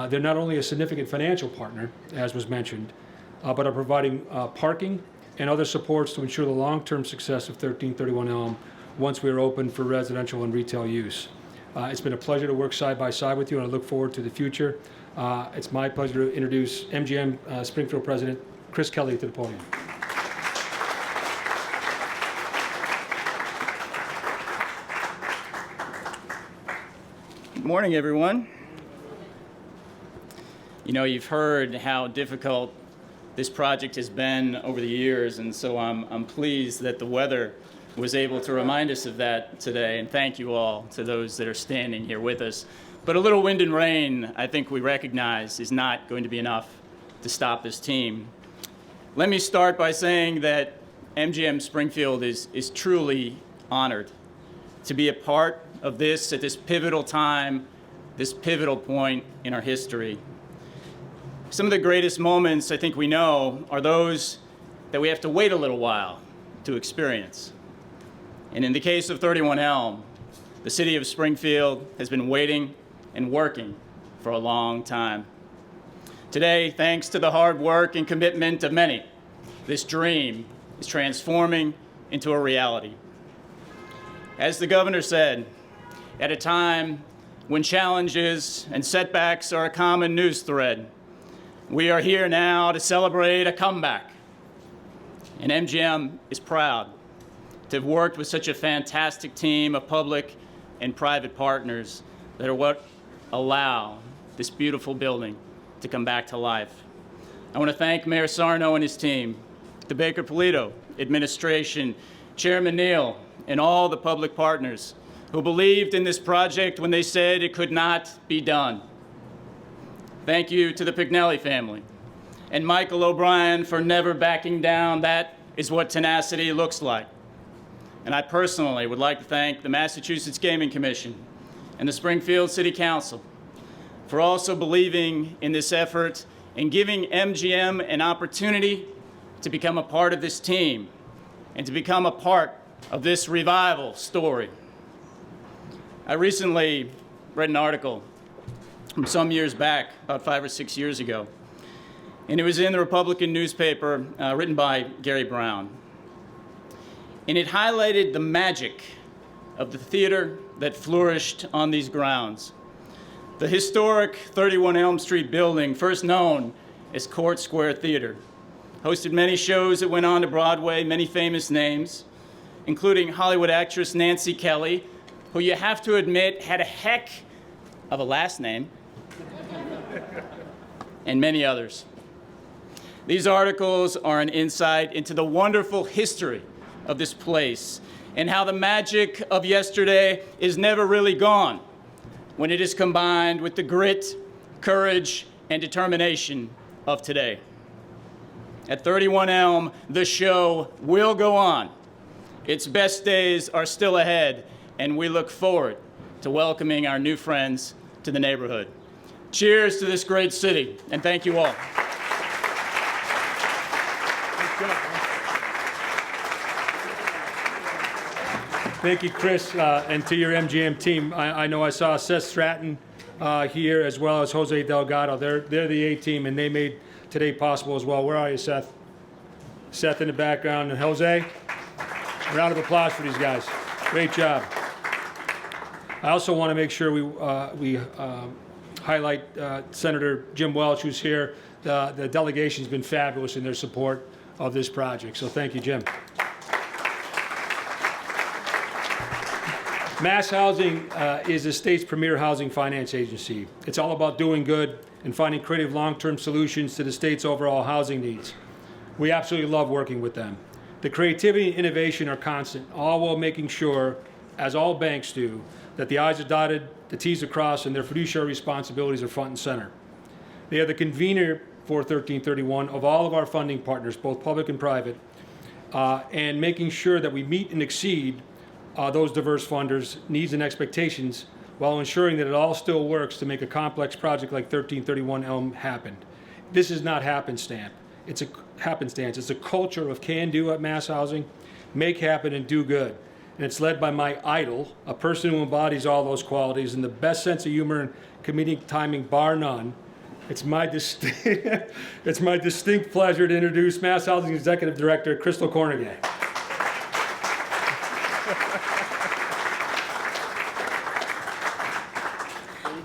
They're not only a significant financial partner, as was mentioned, but are providing parking and other supports to ensure the long-term success of 1331 Elm once we are open for residential and retail use. It's been a pleasure to work side by side with you, and I look forward to the future. It's my pleasure to introduce MGM Springfield President Chris Kelly to the podium. Good morning, everyone. You know, you've heard how difficult this project has been over the years, and so I'm pleased that the weather was able to remind us of that today, and thank you all to those that are standing here with us. But a little wind and rain, I think we recognize, is not going to be enough to stop this team. let me start by saying that MGM Springfield is truly honored to be a part of this at this pivotal time, this pivotal point in our history. Some of the greatest moments I think we know are those that we have to wait a little while to experience. And in the case of 31 Elm, the city of Springfield has been waiting and working for a long time. Today, thanks to the hard work and commitment of many, this dream is transforming into a reality. As the governor said, at a time when challenges and setbacks are a common news thread, we are here now to celebrate a comeback. And MGM is proud to have worked with such a fantastic team of public and private partners that are what allow this beautiful building to come back to life. I want to thank Mayor Sarno and his team, the Baker Polito administration, Chairman Neal, and all the public partners who believed in this project when they said it could not be done. Thank you to the Pignelli family and Michael O'Brien for never backing down. That is what tenacity looks like. And I personally would like to thank the Massachusetts Gaming Commission and the Springfield City Council for also believing in this effort and giving MGM an opportunity to become a part of this team and to become a part of this revival story. I recently read an article from some years back, about 5 or 6 years ago, and it was in the Republican newspaper written by Gary Brown. And it highlighted the magic of the theater that flourished on these grounds. The historic 31 Elm Street building, first known as Court Square Theater, hosted many shows that went on to Broadway, many famous names, including Hollywood actress Nancy Kelly, who you have to admit had a heck of a last name, and many others. These articles are an insight into the wonderful history of this place and how the magic of yesterday is never really gone when it is combined with the grit, courage, and determination of today. At 31 Elm, the show will go on. Its best days are still ahead, and we look forward to welcoming our new friends to the neighborhood. Cheers to this great city, and thank you all. Thank you, Chris, and to your MGM team. I know I saw Seth Stratton here, as well as Jose Delgado. They're the A-team, and they made today possible as well. Where are you, Seth? Seth in the background, and Jose. Round of applause for these guys. Great job. I also want to make sure we highlight Senator Jim Welch, who's here. The delegation's been fabulous in their support of this project, so thank you, Jim. Mass Housing is the state's premier housing finance agency. It's all about doing good and finding creative long-term solutions to the state's overall housing needs. We absolutely love working with them. The creativity and innovation are constant, all while making sure, as all banks do, that the I's are dotted, the T's are crossed, and their fiduciary responsibilities are front and center. They are the convener for 1331 of all of our funding partners, both public and private, and making sure that we meet and exceed those diverse funders' needs and expectations while ensuring that it all still works to make a complex project like 1331 Elm happen. This is not happenstance. It's a culture of can-do at Mass Housing, make happen and do good. And it's led by my idol, a person who embodies all those qualities and the best sense of humor and comedic timing bar none. It's my distinct pleasure to introduce Mass Housing Executive Director Crystal Cornigan.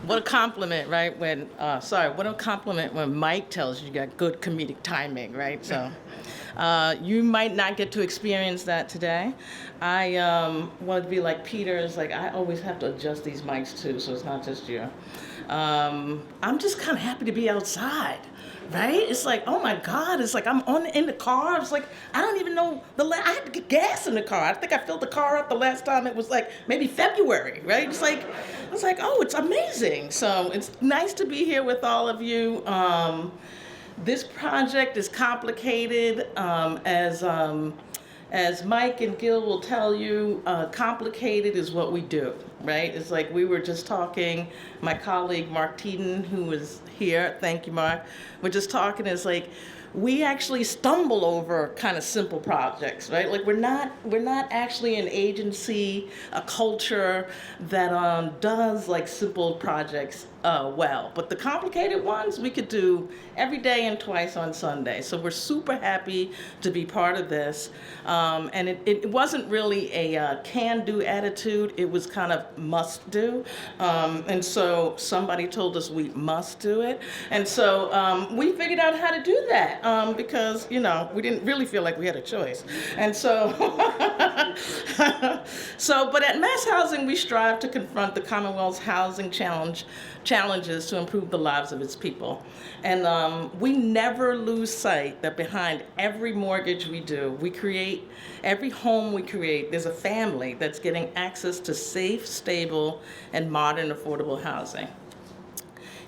What a compliment, right? What a compliment when Mike tells you got good comedic timing, right? So you might not get to experience that today. I want to be like Peter. It's like I always have to adjust these mics too, so it's not just you. I'm just kind of happy to be outside, right? It's like, oh my God, it's like I'm in the car. It's like, I don't even know I had to get gas in the car. I think I filled the car up the last time it was like maybe February, right? It's like, I was like, oh, it's amazing. So it's nice to be here with all of you. This project is complicated, as Mike and Gil will tell you, complicated is what we do, right? It's like we were just talking, my colleague Mark Teeden, who was here, thank you, Mark, we're just talking, it's like, we actually stumble over kind of simple projects, right? Like we're not actually an agency, a culture that does like simple projects well. But the complicated ones we could do every day and twice on Sunday. So we're super happy to be part of this. And it wasn't really a can-do attitude. It was kind of must-do. And so somebody told us we must do it. And so we figured out how to do that. Because, you know, we didn't really feel like we had a choice. And so, but at Mass Housing, we strive to confront the Commonwealth's housing challenges to improve the lives of its people. And we never lose sight that behind every mortgage we do, every home we create, there's a family that's getting access to safe, stable, and modern affordable housing.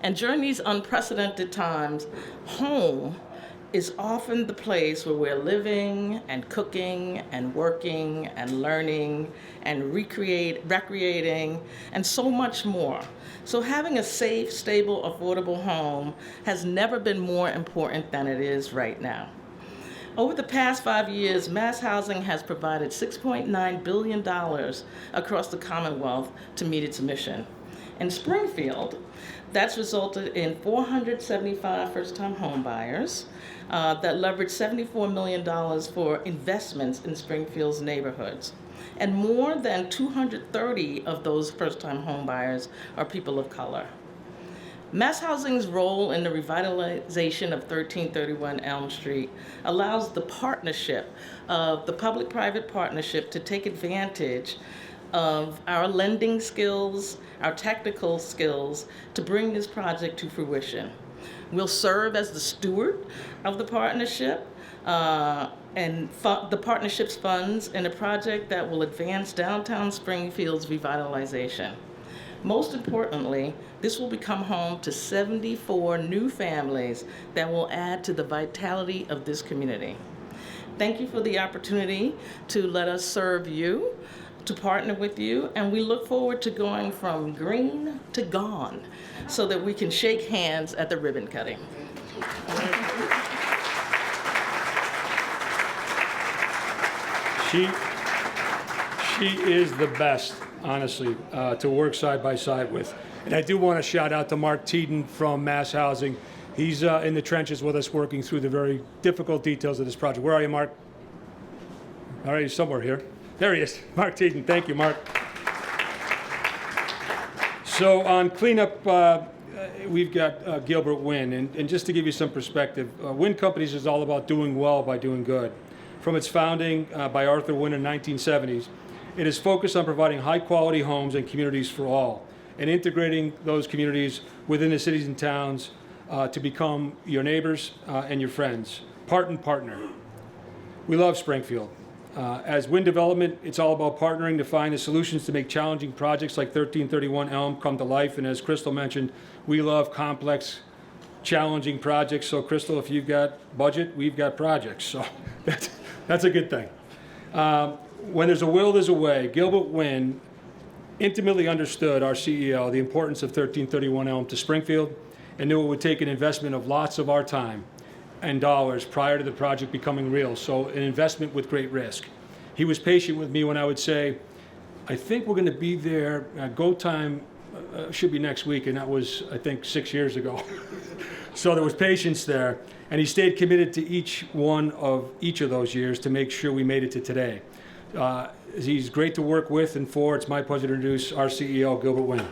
And during these unprecedented times, home is often the place where we're living and cooking and working and learning and recreating and so much more. So having a safe, stable, affordable home has never been more important than it is right now. Over the past 5 years, Mass Housing has provided $6.9 billion across the Commonwealth to meet its mission. In Springfield, that's resulted in 475 first-time home buyers that leveraged $74 million for investments in Springfield's neighborhoods. And more than 230 of those first-time home buyers are people of color. Mass Housing's role in the revitalization of 1331 Elm Street allows the partnership of the public-private partnership to take advantage of our lending skills, our technical skills, to bring this project to fruition. We'll serve as the steward of the partnership and the partnership's funds in a project that will advance downtown Springfield's revitalization. Most importantly, this will become home to 74 new families that will add to the vitality of this community. Thank you for the opportunity to let us serve you, to partner with you, and we look forward to going from green to gone so that we can shake hands at the ribbon cutting. She is the best, honestly, to work side by side with. And I do want to shout out to Mark Teeden from Mass Housing. He's in the trenches with us working through the very difficult details of this project. Where are you, Mark? All right, he's somewhere here. There he is, Mark Teeden. Thank you, Mark. So on cleanup, we've got Gilbert Wynn. And just to give you some perspective, Wynn Companies is all about doing well by doing good. From its founding by Arthur Wynn in the 1970s, it is focused on providing high-quality homes and communities for all, and integrating those communities within the cities and towns to become your neighbors and your friends, part and partner. We love Springfield. As Wind Development, it's all about partnering to find the solutions to make challenging projects like 1331 Elm come to life. And as Crystal mentioned, we love complex, challenging projects. So Crystal, if you've got budget, we've got projects. So that's a good thing. When there's a will, there's a way. Gilbert Wynn intimately understood, our CEO, the importance of 1331 Elm to Springfield, and knew it would take an investment of lots of our time and dollars prior to the project becoming real, so an investment with great risk. He was patient with me when I would say, I think we're going to be there, go time should be next week, and that was, I think, 6 years ago. So there was patience there, and he stayed committed to each of those years to make sure we made it to today. He's great to work with and for. It's my pleasure to introduce our CEO, Gilbert Wynn.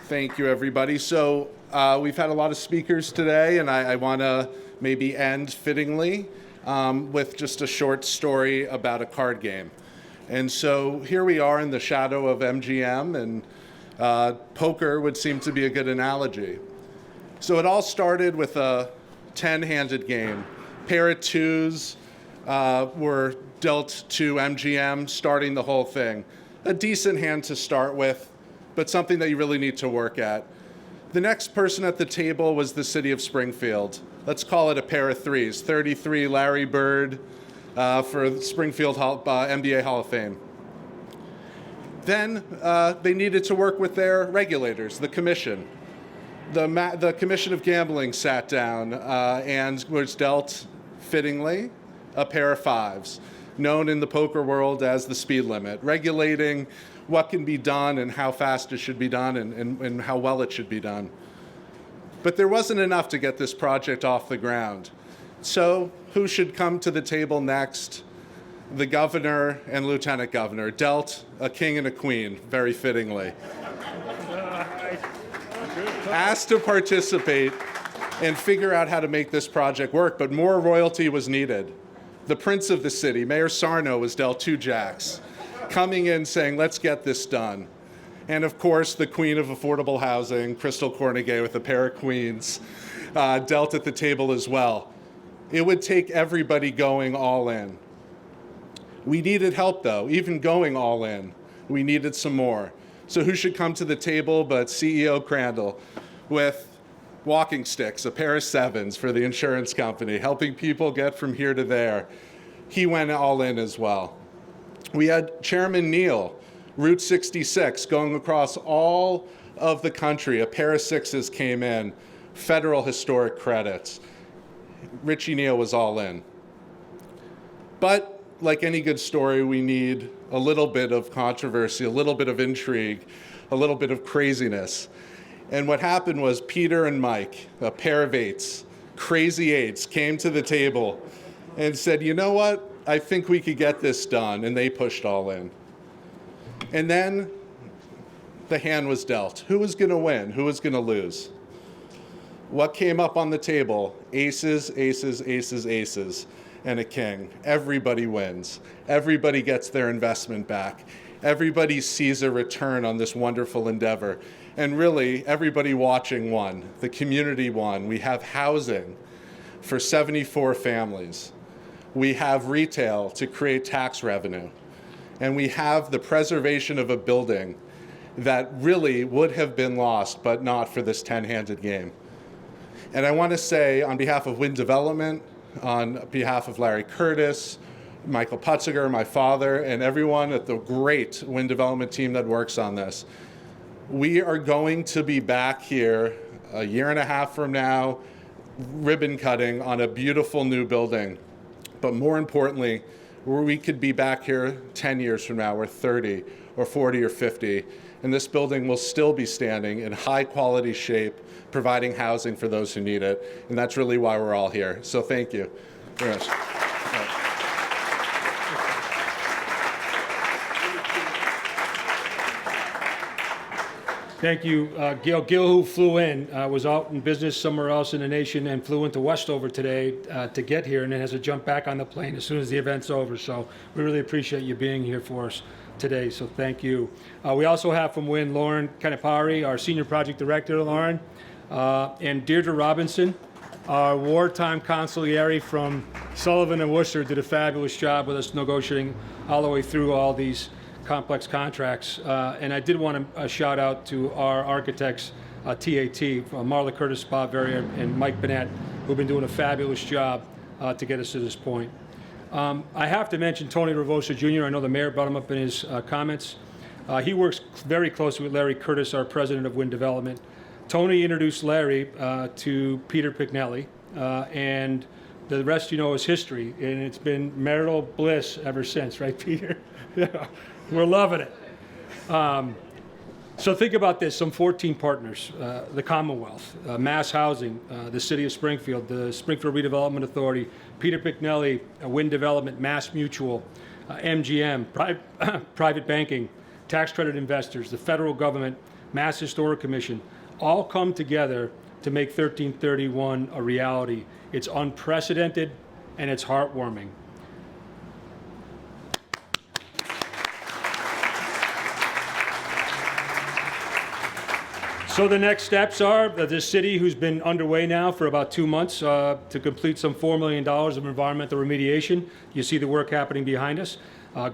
Thank you, everybody. So we've had a lot of speakers today, and I want to maybe end fittingly with just a short story about a card game. And so here we are in the shadow of MGM, and poker would seem to be a good analogy. So it all started with a 10-handed game. Pair of twos were dealt to MGM, starting the whole thing. A decent hand to start with. but something that you really need to work at. The next person at the table was the city of Springfield. Let's call it a pair of threes. 33, Larry Bird for the Springfield NBA Hall of Fame. Then they needed to work with their regulators, the commission. The Commission of Gambling sat down and was dealt, fittingly, a pair of fives, known in the poker world as the speed limit, regulating what can be done and how fast it should be done and how well it should be done. But there wasn't enough to get this project off the ground. So who should come to the table next? The governor and lieutenant governor, dealt a king and a queen, very fittingly. Asked to participate and figure out how to make this project work, but more royalty was needed. The prince of the city, Mayor Sarno, was dealt 2 jacks, coming in saying, let's get this done. And of course, the queen of affordable housing, Crystal Cornigan, with a pair of queens, dealt at the table as well. It would take everybody going all in. We needed help, though, even going all in. We needed some more. So who should come to the table but CEO Crandall with walking sticks, a pair of 7s for the insurance company, helping people get from here to there. He went all in as well. We had Chairman Neal, Route 66, going across all of the country. A pair of 6s came in, federal historic credits. Richie Neal was all in. But like any good story, we need a little bit of controversy, a little bit of intrigue, a little bit of craziness. And what happened was Peter and Mike, a pair of 8s, crazy 8s, came to the table and said, you know what? I think we could get this done. And they pushed all in. And then the hand was dealt. Who was going to win? Who was going to lose? What came up on the table? Aces, aces, aces, aces, and a king. Everybody wins. Everybody gets their investment back. Everybody sees a return on this wonderful endeavor. And really, everybody watching won. The community won. We have housing for 74 families. We have retail to create tax revenue. And we have the preservation of a building that really would have been lost, but not for this 10-handed game. And I want to say, on behalf of Wind Development, on behalf of Larry Curtis, Michael Putziger, my father, and everyone at the great Wind Development team that works on this, we are going to be back here a year and a half from now, ribbon cutting on a beautiful new building. But more importantly, we could be back here 10 years from now, or 30, or 40, or 50, and this building will still be standing in high quality shape, providing housing for those who need it. And that's really why we're all here. So thank you very much. Thank you. Gil, who flew in, was out in business somewhere else in the nation and flew into Westover today to get here, and then has to jump back on the plane as soon as the event's over. So we really appreciate you being here for us today, so thank you. We also have from Wynn, Lauren Canapari, our Senior Project Director, Lauren, and Deirdre Robinson, our wartime consigliere from Sullivan and Worcester, did a fabulous job with us negotiating all the way through all these complex contracts. And I did want to shout out to our architects, TAT, Marla Curtis, Bob Verrier, and Mike Bennett, who've been doing a fabulous job to get us to this point. I have to mention Tony Ravosa Jr. I know the mayor brought him up in his comments. He works very closely with Larry Curtis, our president of Wind Development. Tony introduced Larry to Peter Pignelli, and the rest you know is history, and it's been marital bliss ever since, right, Peter? Yeah, we're loving it. So think about this, some 14 partners, the Commonwealth, Mass Housing, the City of Springfield, the Springfield Redevelopment Authority, Peter Pignelli, Wind Development, Massmutual, MGM, private banking, tax credit investors, the federal government, Mass Historic Commission, all come together to make 1331 a reality. It's unprecedented and it's heartwarming. So the next steps are the city, who's been underway now for about 2 months to complete some $4 million of environmental remediation. You see the work happening behind us.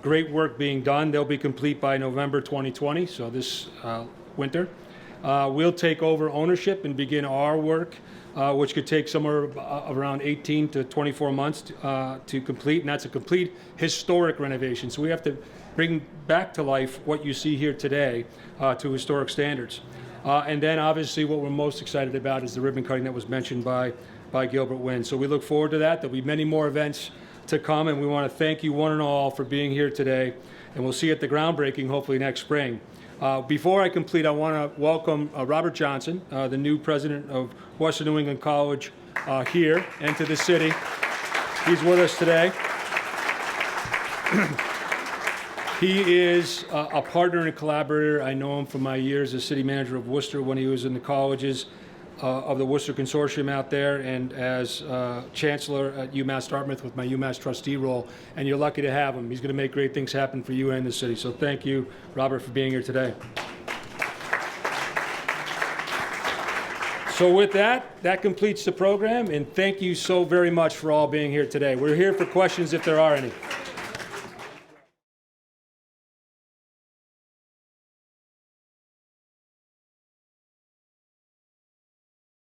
Great work being done. They'll be complete by November 2020. So this winter. We'll take over ownership and begin our work, which could take somewhere around 18 to 24 months to complete, and that's a complete historic renovation. So we have to bring back to life what you see here today to historic standards. And then obviously what we're most excited about is the ribbon cutting that was mentioned by Gilbert Wynn. So we look forward to that. There'll be many more events to come, and we want to thank you one and all for being here today, and we'll see you at the groundbreaking hopefully next spring. Before I complete, I want to welcome Robert Johnson, the new president of Western New England College here and to the city. He's with us today. He is a partner and a collaborator. I know him from my years as city manager of Worcester when he was in the colleges of the Worcester Consortium out there, and as chancellor at UMass Dartmouth with my UMass trustee role. And you're lucky to have him. He's going to make great things happen for you and the city. So thank you, Robert, for being here today. So with that completes the program, and thank you so very much for all being here today. We're here for questions if there are any.